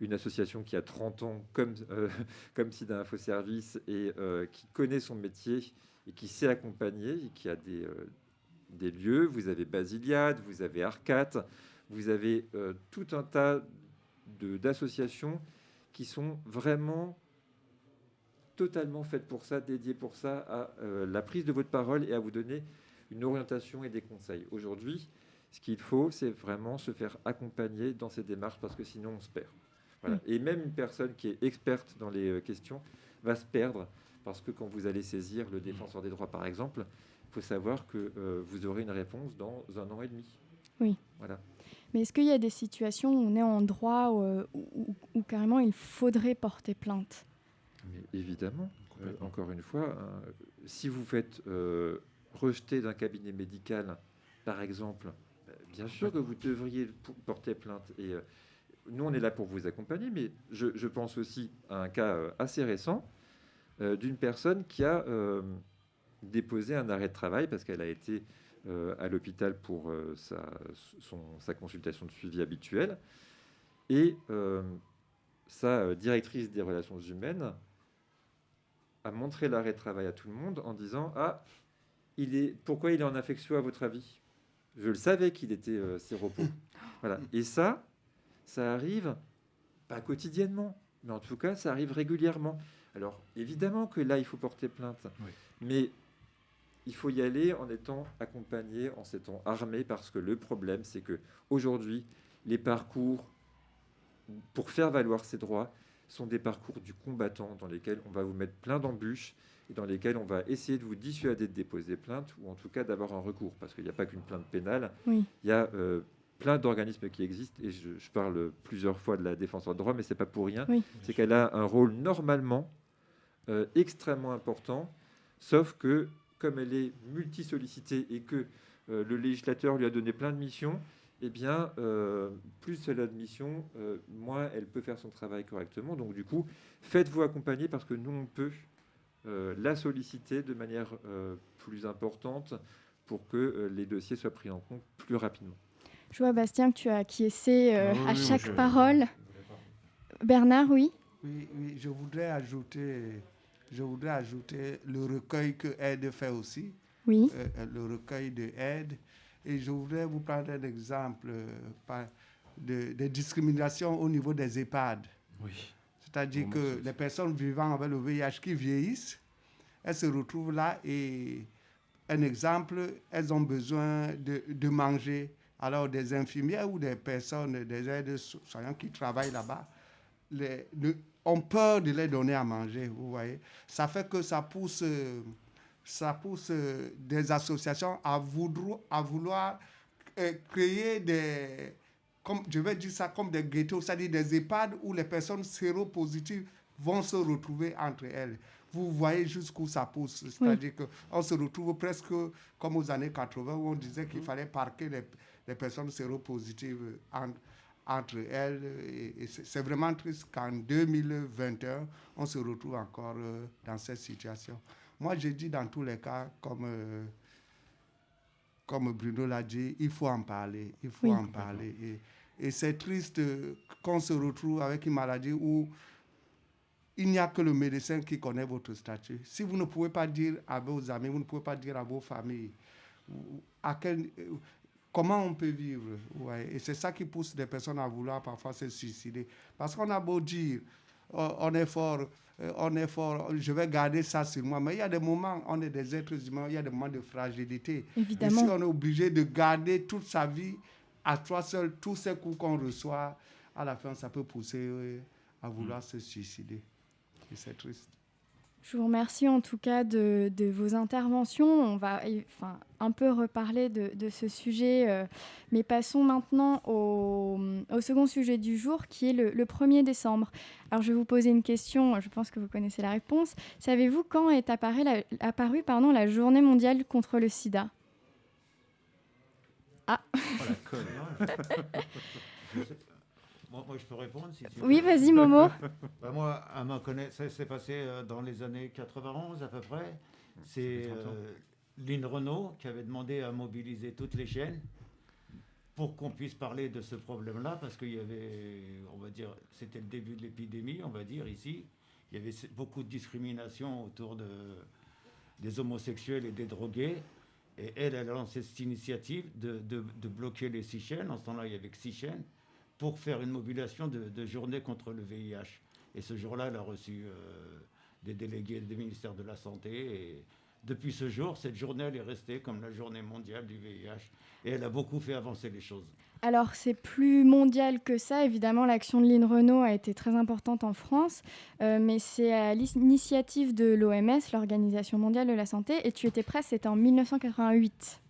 une association qui a 30 ans, comme SIDA Info Service, et qui connaît son métier et qui sait accompagner, et qui a des lieux. Vous avez Basiliade, vous avez Arcat, vous avez tout un tas d'associations qui sont vraiment totalement faites pour ça, dédiées pour ça, à la prise de votre parole et à vous donner une orientation et des conseils. Aujourd'hui, ce qu'il faut, c'est vraiment se faire accompagner dans ces démarches parce que sinon on se perd. Voilà. Et même une personne qui est experte dans les questions va se perdre parce que quand vous allez saisir le défenseur des droits, par exemple, il faut savoir que vous aurez une réponse dans 1 an et demi. Oui. Voilà. Mais est-ce qu'il y a des situations où on est en droit où carrément il faudrait porter plainte? Mais évidemment, encore une fois, si vous faites rejeter d'un cabinet médical, par exemple, bien sûr que vous devriez porter plainte. Et nous, on est là pour vous accompagner, mais je pense aussi à un cas assez récent d'une personne qui a déposé un arrêt de travail parce qu'elle a été à l'hôpital pour sa consultation de suivi habituelle. Et sa directrice des relations humaines a montré l'arrêt de travail à tout le monde en disant « Ah, pourquoi il est en affection à votre avis ? Je le savais qu'il était séropo. » Voilà. Et ça arrive, pas quotidiennement, mais en tout cas, ça arrive régulièrement. Alors, évidemment que là, il faut porter plainte, mais il faut y aller en étant accompagné, en s'étant armé, parce que le problème, c'est que aujourd'hui, les parcours pour faire valoir ses droits sont des parcours du combattant dans lesquels on va vous mettre plein d'embûches et dans lesquels on va essayer de vous dissuader de déposer plainte ou en tout cas d'avoir un recours, parce qu'il n'y a pas qu'une plainte pénale, il y a plein d'organismes qui existent, et je parle plusieurs fois de la défenseure de droit, mais c'est pas pour rien, c'est qu'elle a un rôle normalement extrêmement important, sauf que comme elle est multi-sollicitée et que le législateur lui a donné plein de missions, eh bien, plus elle a de missions, moins elle peut faire son travail correctement. Donc, du coup, faites-vous accompagner parce que nous, on peut la solliciter de manière plus importante pour que les dossiers soient pris en compte plus rapidement. Je vois, Bastien, que tu as acquiescé à chaque parole. Bernard, oui? Oui, je voudrais ajouter le recueil que Aide fait aussi. Oui. Le recueil de Aide. Et je voudrais vous prendre un exemple de discrimination au niveau des EHPAD. Oui. C'est-à-dire que les personnes vivant avec le VIH qui vieillissent, elles se retrouvent là et, un exemple, elles ont besoin de manger. Alors, des infirmières ou des personnes, des aides-soignants qui travaillent là-bas, ont peur de les donner à manger, vous voyez. Ça fait que ça pousse des associations à vouloir créer des comme, je vais dire ça comme des ghettos, c'est-à-dire des EHPAD où les personnes séropositives vont se retrouver entre elles. Vous voyez jusqu'où ça pousse. C'est-à-dire qu'on se retrouve presque comme aux années 80 où on disait qu'il fallait parquer les personnes séropositives entre elles. Et c'est vraiment triste qu'en 2021, on se retrouve encore dans cette situation. Moi, je dis dans tous les cas, comme Bruno l'a dit, il faut en parler. Il faut en parler. Et c'est triste qu'on se retrouve avec une maladie où il n'y a que le médecin qui connaît votre statut. Si vous ne pouvez pas dire à vos amis, vous ne pouvez pas dire à vos familles comment on peut vivre. Ouais. Et c'est ça qui pousse des personnes à vouloir parfois se suicider. Parce qu'on a beau dire, on est fort, je vais garder ça sur moi. Mais il y a des moments, on est des êtres humains, il y a des moments de fragilité. Évidemment. Et si on est obligé de garder toute sa vie à toi seul, tous ces coups qu'on reçoit, à la fin, ça peut pousser à vouloir se suicider. Et c'est triste. Je vous remercie en tout cas de vos interventions. On va un peu reparler de ce sujet, mais passons maintenant au second sujet du jour, qui est le 1er décembre. Alors je vais vous poser une question, je pense que vous connaissez la réponse. Savez-vous quand est apparue la Journée mondiale contre le sida ? Ah. Oh la colle. Moi, je peux répondre si tu veux. Oui, vas-y, Momo. Moi, à ma connaissance, ça s'est passé dans les années 91 à peu près. C'est Lynn Renault qui avait demandé à mobiliser toutes les chaînes pour qu'on puisse parler de ce problème-là, parce qu'il y avait, on va dire, c'était le début de l'épidémie, on va dire, ici. Il y avait beaucoup de discrimination autour des homosexuels et des drogués. Et elle a lancé cette initiative de bloquer les 6 chaînes. En ce temps-là, il y avait que 6 chaînes, pour faire une mobilisation de journée contre le VIH. Et ce jour-là, elle a reçu des délégués du ministère de la Santé. Et depuis ce jour, cette journée, elle est restée comme la journée mondiale du VIH. Et elle a beaucoup fait avancer les choses. Alors, c'est plus mondial que ça. Évidemment, l'action de Lynn Renault a été très importante en France, mais c'est à l'initiative de l'OMS, l'Organisation mondiale de la santé, et tu étais prêt, c'était en 1988.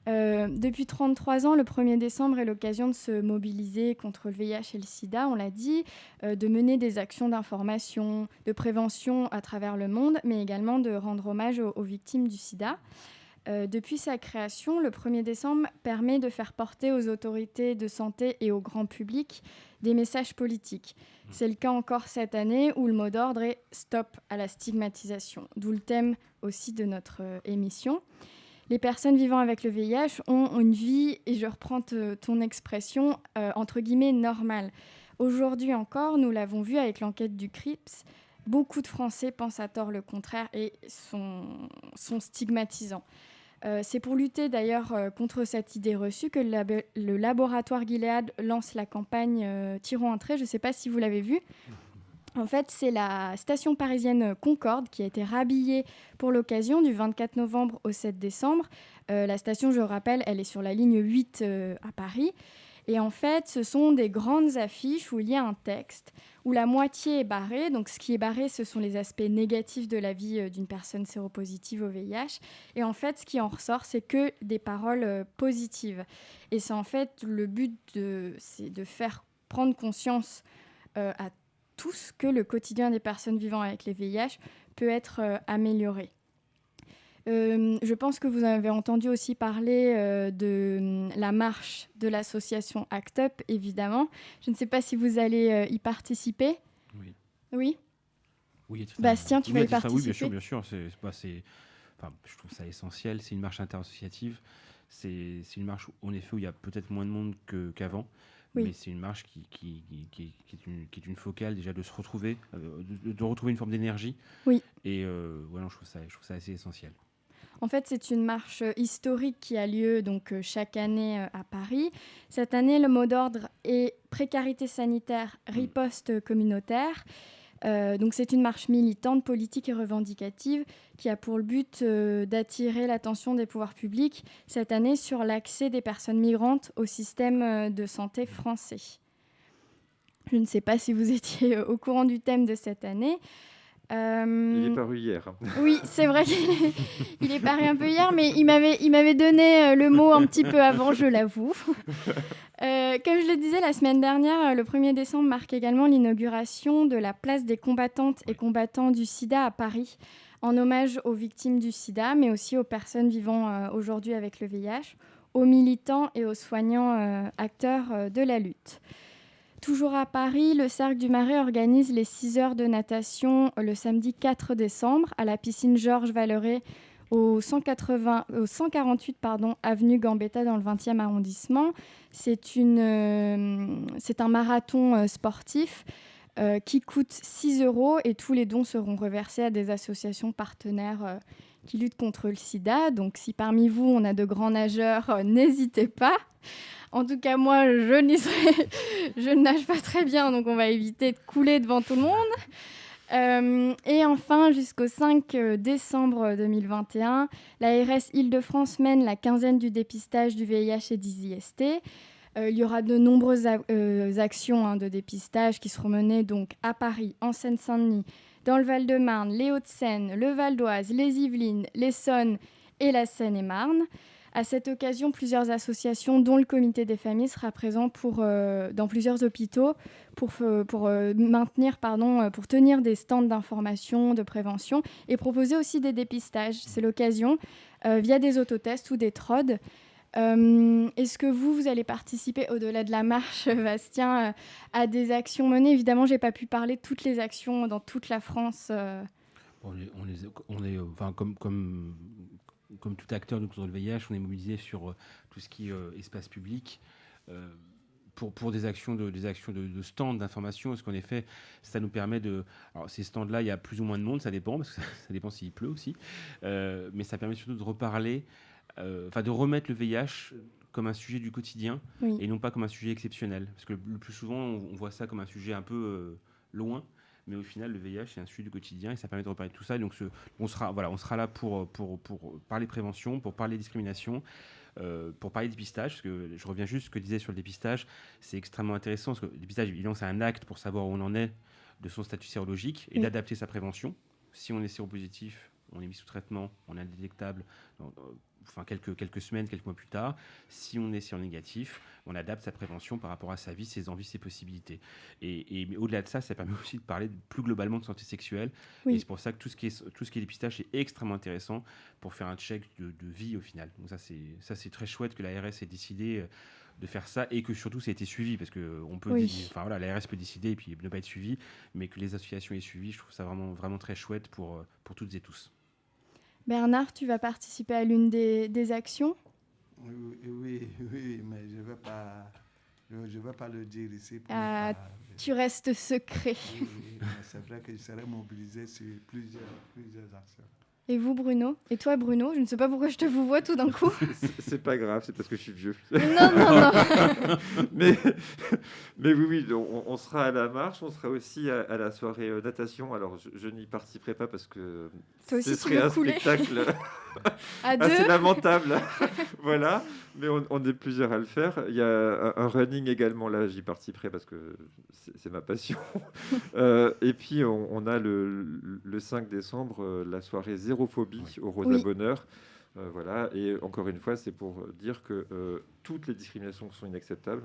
Depuis 33 ans, le 1er décembre est l'occasion de se mobiliser contre le VIH et le sida, on l'a dit, de mener des actions d'information, de prévention à travers le monde, mais également de rendre hommage aux victimes du sida. Depuis sa création, le 1er décembre permet de faire porter aux autorités de santé et au grand public des messages politiques. C'est le cas encore cette année où le mot d'ordre est « Stop à la stigmatisation », d'où le thème aussi de notre émission. Les personnes vivant avec le VIH ont une vie, et je reprends ton expression, entre guillemets, normale. Aujourd'hui encore, nous l'avons vu avec l'enquête du CRIPS, beaucoup de Français pensent à tort le contraire et sont stigmatisants. C'est pour lutter d'ailleurs contre cette idée reçue que le laboratoire Gilead lance la campagne Tirons un trait. Je ne sais pas si vous l'avez vu. En fait, c'est la station parisienne Concorde qui a été rhabillée pour l'occasion du 24 novembre au 7 décembre. La station, je rappelle, elle est sur la ligne 8 à Paris. Et en fait, ce sont des grandes affiches où il y a un texte, où la moitié est barrée. Donc, ce qui est barré, ce sont les aspects négatifs de la vie d'une personne séropositive au VIH. Et en fait, ce qui en ressort, c'est que des paroles positives. Et c'est en fait le but, c'est de faire prendre conscience à tous que le quotidien des personnes vivant avec les VIH peut être amélioré. Je pense que vous avez entendu aussi parler de la marche de l'association ACT UP, évidemment. Je ne sais pas si vous allez y participer. Oui. Oui. Oui, Bastien, tu vas y participer. Oui, bien sûr. Je trouve ça essentiel. C'est une marche interassociative. C'est une marche, en effet, où il y a peut-être moins de monde qu'avant. Oui. Mais c'est une marche qui est une focale déjà de se retrouver, de retrouver une forme d'énergie. Oui. Et je trouve ça assez essentiel. En fait, c'est une marche historique qui a lieu donc, chaque année à Paris. Cette année, le mot d'ordre est précarité sanitaire, riposte communautaire. Donc c'est une marche militante, politique et revendicative qui a pour le but d'attirer l'attention des pouvoirs publics cette année sur l'accès des personnes migrantes au système de santé français. Je ne sais pas si vous étiez au courant du thème de cette année. Il est paru hier. Oui, c'est vrai qu'il est paru un peu hier, mais il m'avait donné le mot un petit peu avant, je l'avoue. Comme je le disais la semaine dernière, le 1er décembre marque également l'inauguration de la place des combattantes et combattants du sida à Paris, en hommage aux victimes du sida, mais aussi aux personnes vivant aujourd'hui avec le VIH, aux militants et aux soignants acteurs de la lutte. Toujours à Paris, le Cercle du Marais organise les 6 heures de natation le samedi 4 décembre à la piscine Georges Valeret au 148 avenue Gambetta dans le 20e arrondissement. C'est un marathon sportif qui coûte 6 € et tous les dons seront reversés à des associations partenaires qui luttent contre le sida. Donc si parmi vous on a de grands nageurs, n'hésitez pas. En tout cas, moi, je ne nage pas très bien, donc on va éviter de couler devant tout le monde. Et enfin, jusqu'au 5 décembre 2021, l'ARS Île-de-France mène la quinzaine du dépistage du VIH et du IST. Il y aura de nombreuses actions de dépistage qui seront menées donc à Paris, en Seine-Saint-Denis, dans le Val-de-Marne, les Hauts-de-Seine, le Val d'Oise, les Yvelines, l'Essonne et la Seine-et-Marne. À cette occasion, plusieurs associations, dont le Comité des familles, sera présent dans plusieurs hôpitaux pour tenir des stands d'information, de prévention et proposer aussi des dépistages. C'est l'occasion, via des autotests ou des TROD. Est-ce que vous allez participer, au-delà de la marche, Bastien, à des actions menées ? Évidemment, je n'ai pas pu parler de toutes les actions dans toute la France. Comme tout acteur contre le VIH, on est mobilisé sur tout ce qui est espace public pour des actions de stands d'information, parce qu'en effet, ça nous permet de... Alors, ces stands-là, il y a plus ou moins de monde, ça dépend, parce que ça dépend s'il pleut aussi, mais ça permet surtout de reparler, de remettre le VIH comme un sujet du quotidien, Oui. et non pas comme un sujet exceptionnel. Parce que le plus souvent, on voit ça comme un sujet un peu loin, mais au final, le VIH, c'est un sujet du quotidien et ça permet de reparler de tout ça. Et donc, on sera là pour parler prévention, pour parler discrimination, pour parler dépistage. Parce que je reviens juste à ce que disait sur le dépistage. C'est extrêmement intéressant parce que le dépistage, évidemment, c'est un acte pour savoir où on en est de son statut sérologique et d'adapter sa prévention. Si on est séropositif, on est mis sous traitement, on est indétectable quelques semaines, quelques mois plus tard. Si on est séronégatif, on adapte sa prévention par rapport à sa vie, ses envies, ses possibilités. Mais au-delà de ça, ça permet aussi de parler plus globalement de santé sexuelle. Oui. Et c'est pour ça que tout ce qui est dépistage est extrêmement intéressant pour faire un check de vie au final. Donc ça c'est très chouette que l'ARS ait décidé de faire ça et que surtout ça a été suivi, parce que l'ARS peut décider et puis ne pas être suivi, mais que les associations aient suivi, je trouve ça vraiment, vraiment très chouette pour toutes et tous. Bernard, tu vas participer à l'une des actions ? Oui, mais je ne vais pas le dire ici. Tu restes secret. Oui, mais c'est vrai que je serai mobilisé sur plusieurs actions. Et vous, Bruno ? Et toi, Bruno ? Je ne sais pas pourquoi je te vous vois tout d'un coup. C'est pas grave, c'est parce que je suis vieux. Non. mais oui, on sera à la marche, on sera aussi à la soirée natation. Alors, je n'y participerai pas parce que ce serait un spectacle assez lamentable. Voilà, mais on est plusieurs à le faire. Il y a un running également, là, j'y participerai parce que c'est ma passion. Et puis, on a le 5 décembre, la soirée Zérophobie au Rosa Bonheur. Voilà, et encore une fois, c'est pour dire que toutes les discriminations sont inacceptables,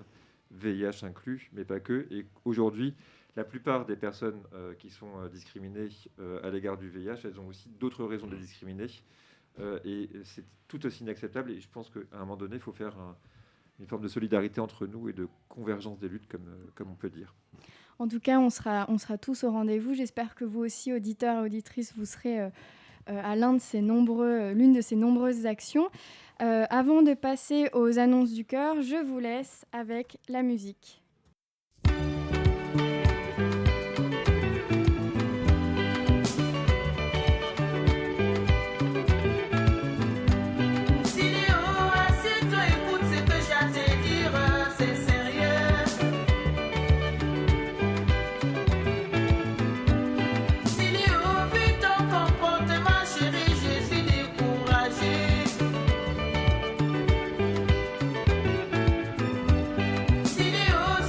VIH inclus, mais pas que. Et aujourd'hui, la plupart des personnes qui sont discriminées à l'égard du VIH, elles ont aussi d'autres raisons de discriminer. Et c'est tout aussi inacceptable. Et je pense qu'à un moment donné, il faut faire une forme de solidarité entre nous et de convergence des luttes, comme on peut dire. En tout cas, on sera tous au rendez-vous. J'espère que vous aussi, auditeurs et auditrices, vous serez à l'une de ces nombreuses actions. Avant de passer aux annonces du cœur, je vous laisse avec la musique. Sileo,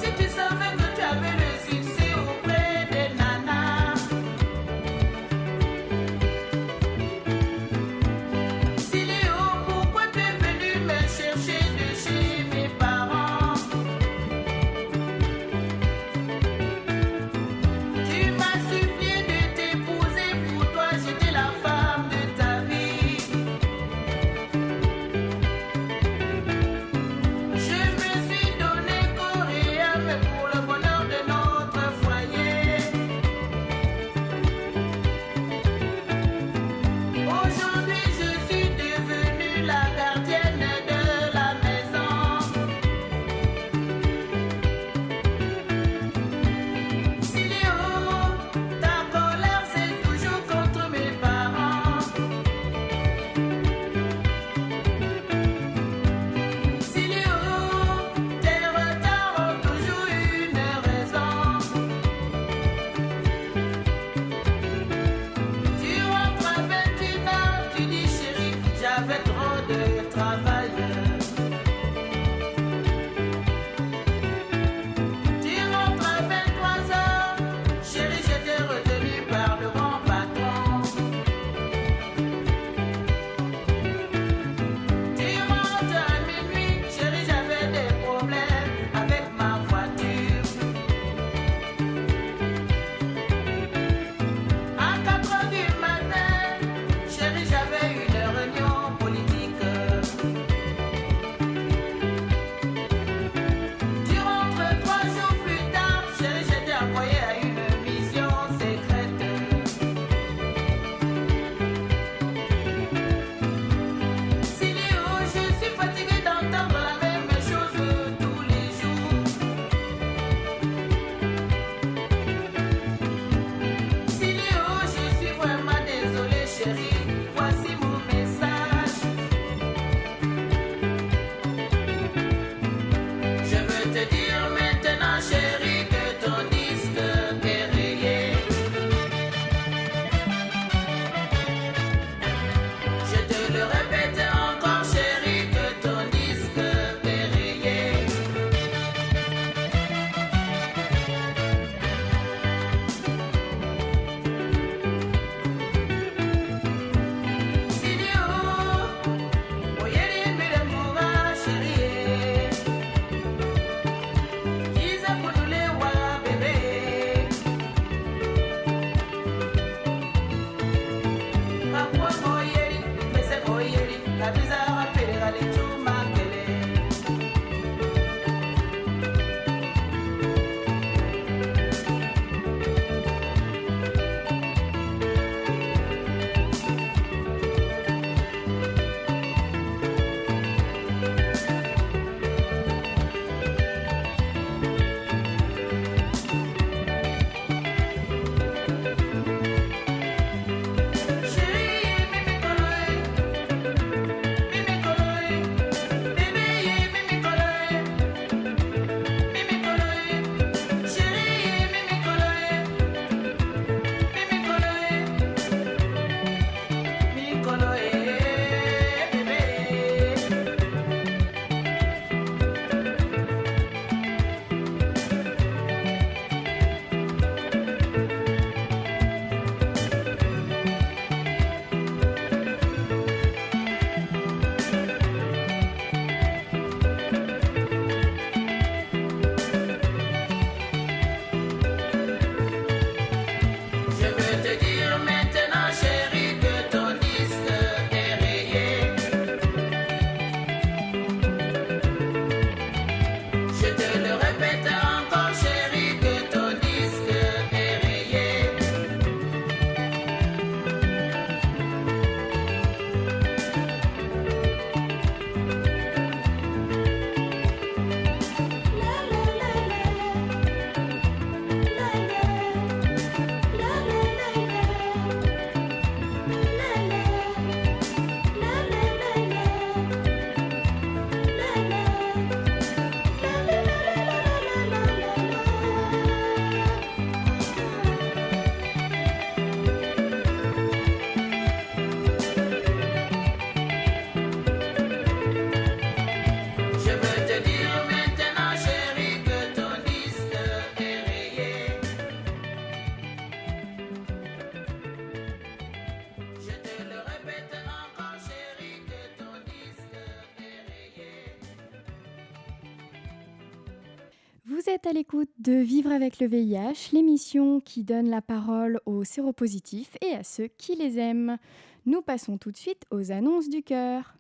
Vous êtes à l'écoute de Vivre avec le VIH, l'émission qui donne la parole aux séropositifs et à ceux qui les aiment. Nous passons tout de suite aux annonces du cœur.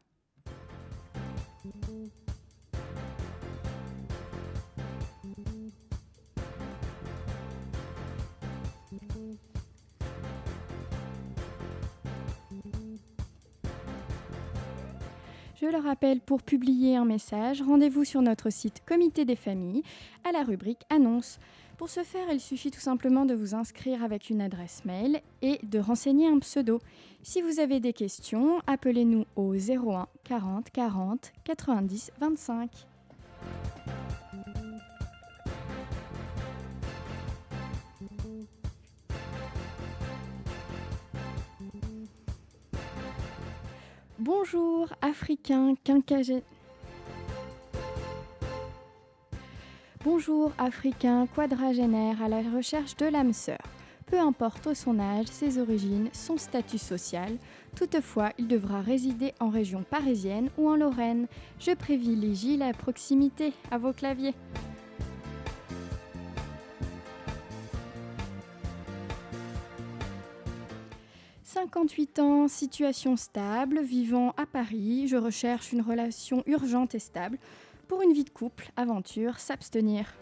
Je le rappelle, pour publier un message, rendez-vous sur notre site Comité des familles à la rubrique Annonces. Pour ce faire, il suffit tout simplement de vous inscrire avec une adresse mail et de renseigner un pseudo. Si vous avez des questions, appelez-nous au 01 40 40 90 25. Bonjour, Africains quinquagénaires. Bonjour, Africain quadragénaire à la recherche de l'âme sœur. Peu importe son âge, ses origines, son statut social, toutefois, il devra résider en région parisienne ou en Lorraine. Je privilégie la proximité à vos claviers. « 58 ans, situation stable, vivant à Paris, je recherche une relation urgente et stable. Pour une vie de couple, aventure, s'abstenir. »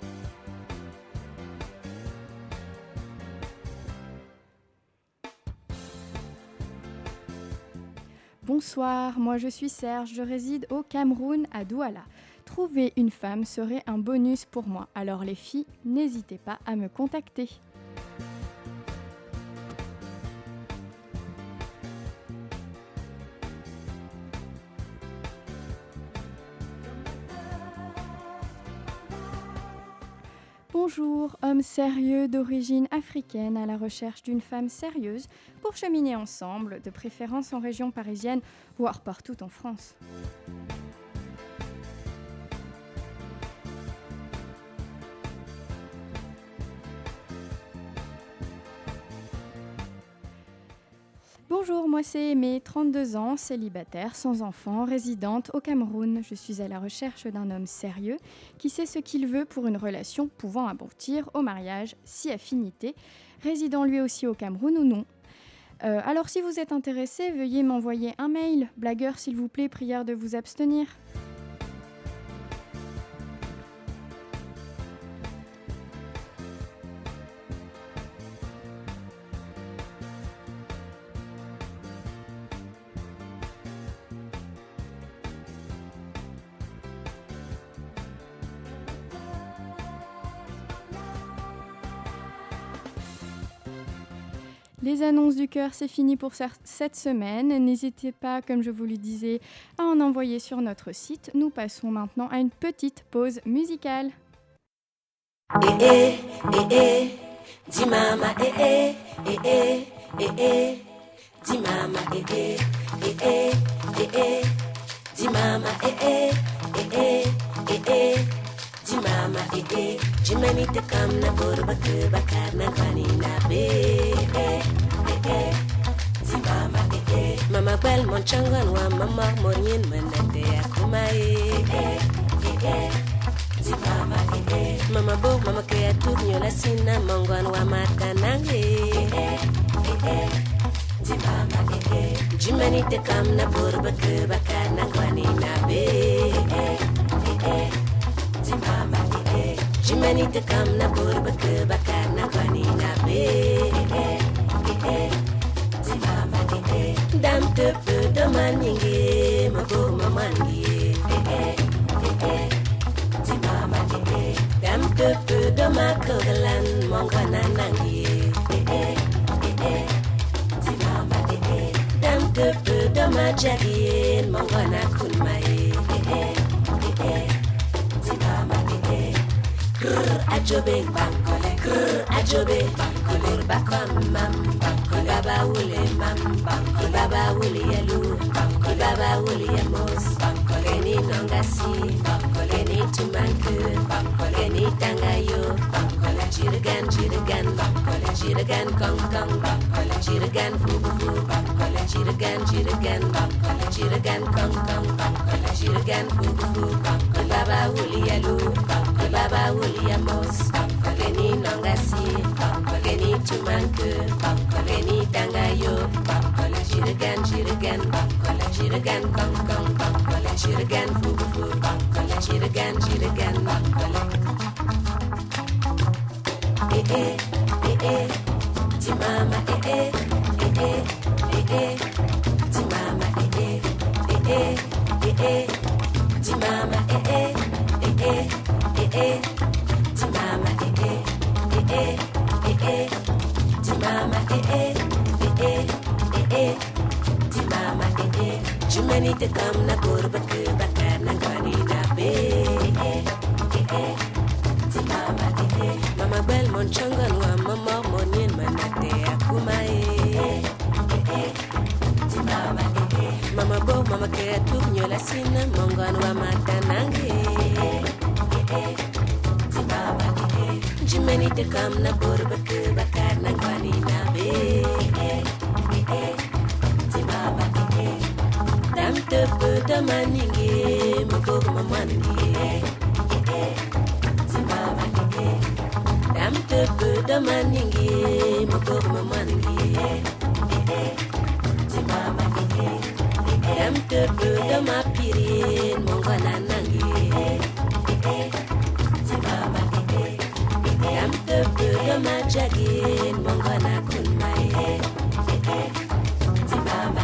Bonsoir, moi je suis Serge, je réside au Cameroun, à Douala. Trouver une femme serait un bonus pour moi, alors les filles, n'hésitez pas à me contacter. Bonjour, homme sérieux d'origine africaine à la recherche d'une femme sérieuse pour cheminer ensemble, de préférence en région parisienne, voire partout en France. Bonjour, moi c'est Aimée, 32 ans, célibataire, sans enfant, résidente au Cameroun. Je suis à la recherche d'un homme sérieux qui sait ce qu'il veut pour une relation pouvant aboutir au mariage, si affinité, résidant lui aussi au Cameroun ou non. Alors si vous êtes intéressé, veuillez m'envoyer un mail. Blagueur s'il vous plaît, prière de vous abstenir. Les annonces du cœur, c'est fini pour cette semaine. N'hésitez pas, comme je vous le disais, à en envoyer sur notre site. Nous passons maintenant à une petite pause musicale. Eh eh, dis mama eh dis mama eh dis mama dis mama jimani te kam na borba ke bakar na kwani na be dis mama mama bel mon changan wa mama morin manate akuma dis mama mama bo mama ke tout nyola sina mangwan wa matanange dis mama jimani te kam na borba ke bakar na kwani na be dis mama jimani te kam na borba ke bakar na kwani na be dis mama dam te peu de maninge mabo mamangi dis mama dam te peu de makogalan mongwana nangi dis mama dam te peu de majagi mongwana kunmai dis mama ajobe bankole ajobe bankole bakam mam bankole baba wule mam bankole baba wule yalu bankole baba wule yamos bankole ni nongasi bankole ni tumanku bankole ni tangayo bankole jirigan kong kong bankole jirigan fufu bankole jirigan bankole jirigan kong kong bankole jirigan fufu bankole baba wule yalu bankole baba wule yamos nongasi, bageni tumanku, bageni tangayo, bagola jiragan jiragan, bagola jiragan kong kong, bagola jiragan fugu fugu, bagola jiragan jiragan, bagola. Ti mama ti mama ti mama ti mama ti mama ti mama Jumani te kam na kurba ke bakar na gani na be ti mama mama bel mon changan wa mama monin manate akuma ti mama mama bo mama ke tu nyola sina mongan wa matanange ti mama Jumani te kam na kurba ke bakar na gani na be ti mama dam te pe da maninge mako mamange ti mama dam te pe da maninge mako mamange ti mama dam te pe da mapirin mongana nange ti mama dam te pe da majagin mongana kunmai ti mama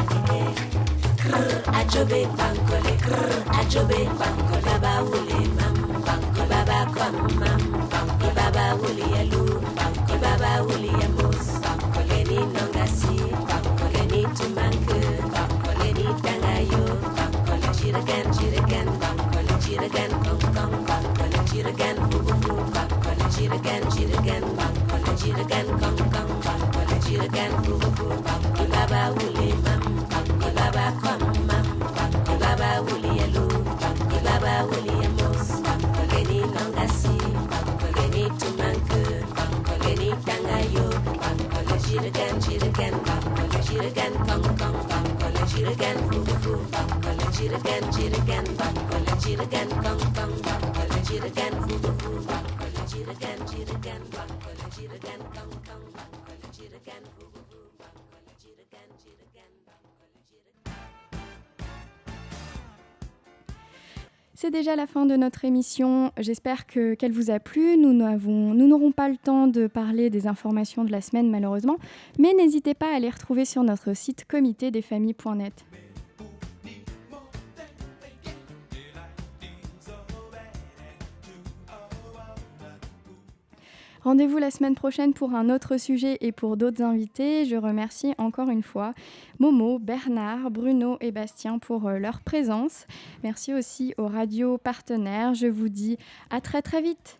ajobe bankole ajobe bankole baba wule mam bankole baba kom mam bankole baba wule yalu bankole baba wule yamos bankole ni nongasi bankole ni tumanke bankole ni tangayo bankole jiragan bankole jiragan kong kong bankole jiragan fugu fugu bankole jiragan bankole jiragan kong kong bankole jiragan fugu fugu bankole baba wule mam bankole baba kom mam bankole baba wule yalu bankole baba wule yamos bankole ni nongasi bankole ni tumanke bankole ni tangayo bankole jiragan bankole jiragan kong kong bankole jiragan fugu fugu bankole jiragan bankole jiragan kong kong bankole jiragan fugu fugu bankole jiragan bankole jiragan kong kong bankole jiragan fugu fugu bankole jiragan bankole jiragan. C'est déjà la fin de notre émission. J'espère qu'elle vous a plu. Nous n'aurons pas le temps de parler des informations de la semaine malheureusement, mais n'hésitez pas à les retrouver sur notre site comitédesfamilles.net. Rendez-vous la semaine prochaine pour un autre sujet et pour d'autres invités. Je remercie encore une fois Momo, Bernard, Bruno et Bastien pour leur présence. Merci aussi aux radios partenaires. Je vous dis à très très vite.